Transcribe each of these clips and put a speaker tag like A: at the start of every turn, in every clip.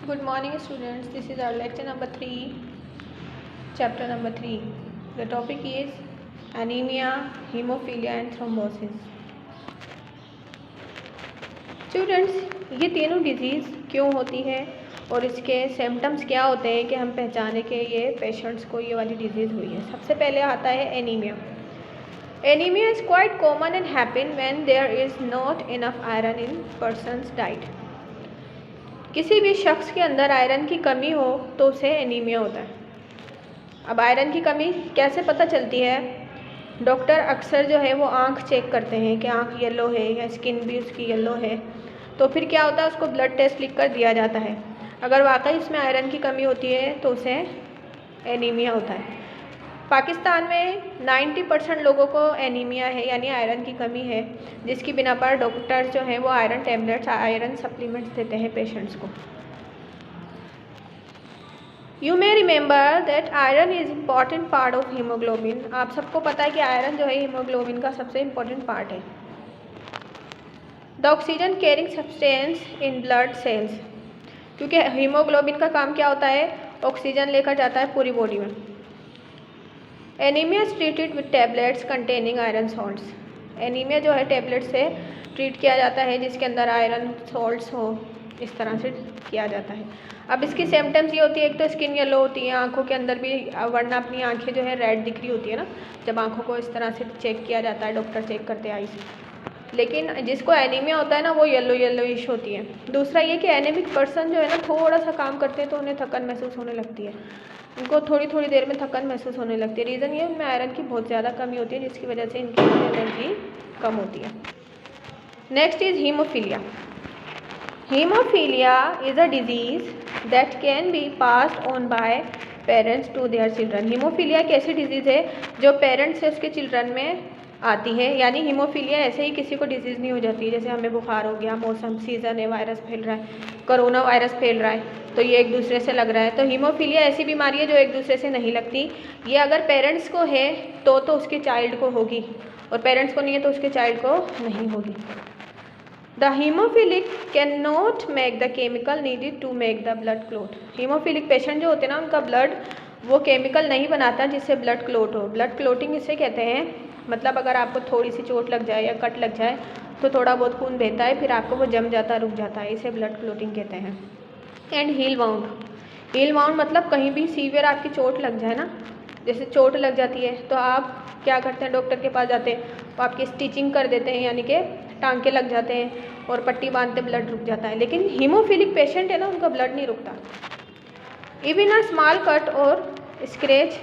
A: Good morning, students. This is our lecture number 3, chapter number 3. The topic is anemia, hemophilia and thrombosis. Students, ये तीनों disease क्यों होती है और इसके सिम्टम्स क्या होते हैं कि हम पहचाने के ये पेशेंट्स को ये वाली डिजीज़ हुई है। सबसे पहले आता है anaemia. Anemia is quite common and happen when there is not enough iron in person's diet. किसी भी शख्स के अंदर आयरन की कमी हो तो उसे एनीमिया होता है. अब आयरन की कमी कैसे पता चलती है? डॉक्टर अक्सर जो है वो आँख चेक करते हैं कि आँख येलो है या स्किन भी उसकी येलो है, तो फिर क्या होता है, उसको ब्लड टेस्ट लिख कर दिया जाता है. अगर वाकई उसमें आयरन की कमी होती है तो उसे एनीमिया होता है. पाकिस्तान में 90% लोगों को एनीमिया है यानी आयरन की कमी है, जिसकी बिना पर डॉक्टर जो है वो आयरन टैबलेट्स, आयरन सप्लीमेंट्स देते हैं पेशेंट्स को. You may remember that iron is important part of haemoglobin. आप सबको पता है कि आयरन जो है हीमोग्लोबिन का सबसे इम्पॉर्टेंट पार्ट है. The oxygen carrying substance in blood cells, क्योंकि हीमोग्लोबिन का काम क्या होता है, ऑक्सीजन लेकर जाता है पूरी बॉडी में. Anaemia is treated with tablets containing iron salts. Anaemia जो है टैबलेट से ट्रीट किया जाता है जिसके अंदर आयरन सॉल्ट्स हो, इस तरह से किया जाता है. अब इसकी सिम्टम्स ये होती है, एक तो स्किन येलो होती है, आंखों के अंदर भी, वरना अपनी आंखें जो है रेड दिख रही होती है ना, जब आंखों को इस तरह से चेक किया जाता है, डॉक्टर चेक करते हैं आई से. लेकिन जिसको एनीमिया होता है ना वो येलोइश होती है. दूसरा ये कि एनीमिक पर्सन जो है ना थोड़ा सा काम करते हैं तो उन्हें थकन महसूस होने लगती है, उनको थोड़ी थोड़ी देर में थकन महसूस होने लगती है. रीज़न ये उनमें आयरन की बहुत ज़्यादा कमी होती है जिसकी वजह से इनकी एनर्जी कम होती है. Next is haemophilia. Haemophilia is a disease that can be passed on by parents to their children. Haemophilia एक ऐसी डिजीज़ है जो पेरेंट्स से उसके चिल्ड्रन में आती है. यानी हीमोफीलिया ऐसे ही किसी को डिजीज़ नहीं हो जाती है, जैसे हमें बुखार हो गया, मौसम सीज़न है, वायरस फैल रहा है, कोरोना वायरस फैल रहा है तो ये एक दूसरे से लग रहा है. तो हीमोफीलिया ऐसी बीमारी है जो एक दूसरे से नहीं लगती. ये अगर पेरेंट्स को है तो उसके चाइल्ड को होगी, और पेरेंट्स को नहीं है तो उसके चाइल्ड को नहीं होगी. The haemophilic can not make the chemical needed to make the blood clot. Haemophilic patient जो होते हैं ना, उनका ब्लड वो केमिकल नहीं बनाता जिससे ब्लड क्लॉट हो. ब्लड क्लॉटिंग इसे कहते हैं. मतलब अगर आपको थोड़ी सी चोट लग जाए या कट लग जाए तो थोड़ा बहुत खून बहता है, फिर आपको वो जम जाता, रुक जाता है, इसे ब्लड क्लॉटिंग कहते हैं. And heal wound. Heal wound मतलब कहीं भी सीवियर आपकी चोट लग जाए ना, जैसे चोट लग जाती है तो आप क्या करते हैं, डॉक्टर के पास जाते हैं, वो आपकी स्टिचिंग कर देते हैं, यानी कि टांके लग जाते हैं और पट्टी बांधते ब्लड रुक जाता है. लेकिन हीमोफिलिक पेशेंट है ना, उनका ब्लड नहीं रुकता. इवन अ स्मॉल कट और स्क्रैच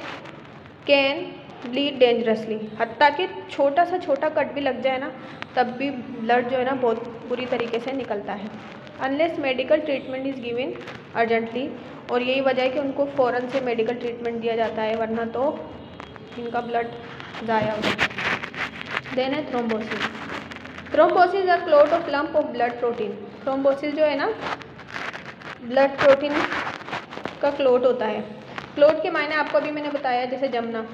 A: कैन ब्लीड डेंजरसली. हत्ता कि छोटा सा छोटा कट भी लग जाए ना तब भी ब्लड जो है ना बहुत बुरी तरीके से निकलता है. Unless medical treatment is given urgently. और यही वजह है कि उनको फ़ौरन से मेडिकल ट्रीटमेंट दिया जाता है, वरना तो इनका ब्लड ज़ाया हो जाता है. देन है thrombosis. Thrombosis a clot of lump of blood protein. Thrombosis जो है ना ब्लड प्रोटीन का क्लॉट होता है. क्लॉट के मायने आपको अभी मैंने बताया, जैसे जमना.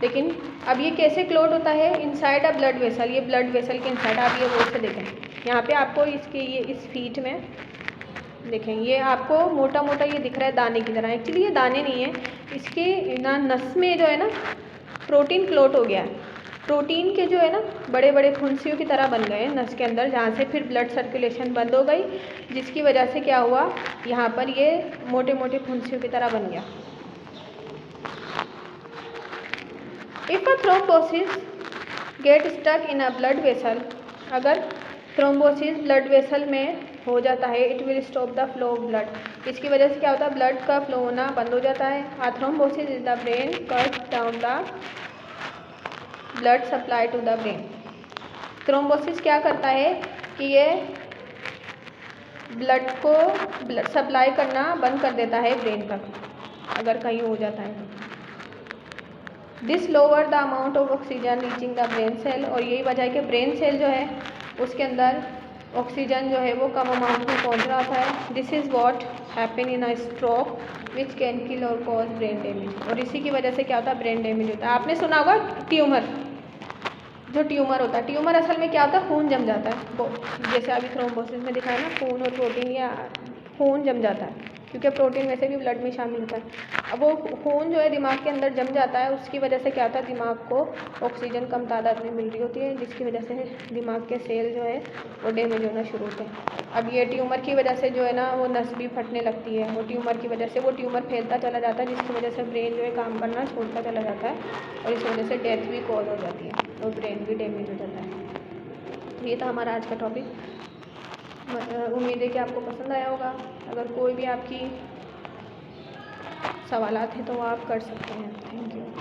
A: लेकिन अब ये कैसे क्लॉट होता है, इनसाइड अ ब्लड वेसल. ये ब्लड वेसल के इनसाइड, आप ये गौर से देखें, यहाँ पे आपको इसके ये इस फीट में देखें, ये आपको मोटा मोटा ये दिख रहा है दाने की तरह. एक्चुअली ये दाने नहीं है, इसके ना नस में जो है ना प्रोटीन क्लॉट हो गया है. प्रोटीन के जो है ना बड़े बड़े फुंसियों की तरह बन गए नस के अंदर, जहाँ से फिर ब्लड सर्कुलेशन बंद हो गई, जिसकी वजह से क्या हुआ, यहाँ पर ये मोटे मोटे फुंसियों की तरह बन गया. If a thrombosis get stuck in a blood vessel. अगर थ्रोम्बोसिस ब्लड वेसल में हो जाता है, it will stop the flow of blood. इसकी वजह से क्या होता है, ब्लड का फ्लो होना बंद हो जाता है. Uh thrombosis is the brain cut down the blood supply to the brain. Thrombosis क्या करता है कि ये ब्लड को सप्लाई करना बंद कर देता है ब्रेन तक, अगर कहीं हो जाता है तो. This lower the amount of oxygen reaching the brain cell. और यही वजह है कि ब्रेन सेल जो है उसके अंदर ऑक्सीजन जो है वो कम अमाउंट में पहुंच रहा होता है. This is what happen in a stroke which can kill और कॉज ब्रेन डैमेज. और इसी की वजह से क्या होता है, ब्रेन डैमेज होता है. आपने सुना होगा ट्यूमर, जो ट्यूमर होता है, ट्यूमर असल में क्या होता है, खून जम जाता है. जैसे अभी थ्रोम्बोसिस में दिखाया ना, खून और प्रोटीन या खून जम जाता है, क्योंकि प्रोटीन वैसे भी ब्लड में शामिल होता है। अब वो खून जो है दिमाग के अंदर जम जाता है, उसकी वजह से क्या होता है, दिमाग को ऑक्सीजन कम तादाद में मिल रही होती है, जिसकी वजह से दिमाग के सेल जो है वो डैमेज होना शुरू होते हैं। अब ये ट्यूमर की वजह से जो है ना वो नस भी फटने लगती है, वो ट्यूमर की वजह से वो ट्यूमर फैलता चला जाता है, जिसकी वजह से ब्रेन जो है काम करना छोड़ता चला जाता है और इस वजह से डेथ भी कॉज हो जाती है और ब्रेन भी डैमेज हो जाता है। तो ये था हमारा आज का टॉपिक। उम्मीद है कि आपको पसंद आया होगा। अगर कोई भी आपकी सवालात हैं तो वो आप कर सकते हैं। Thank you.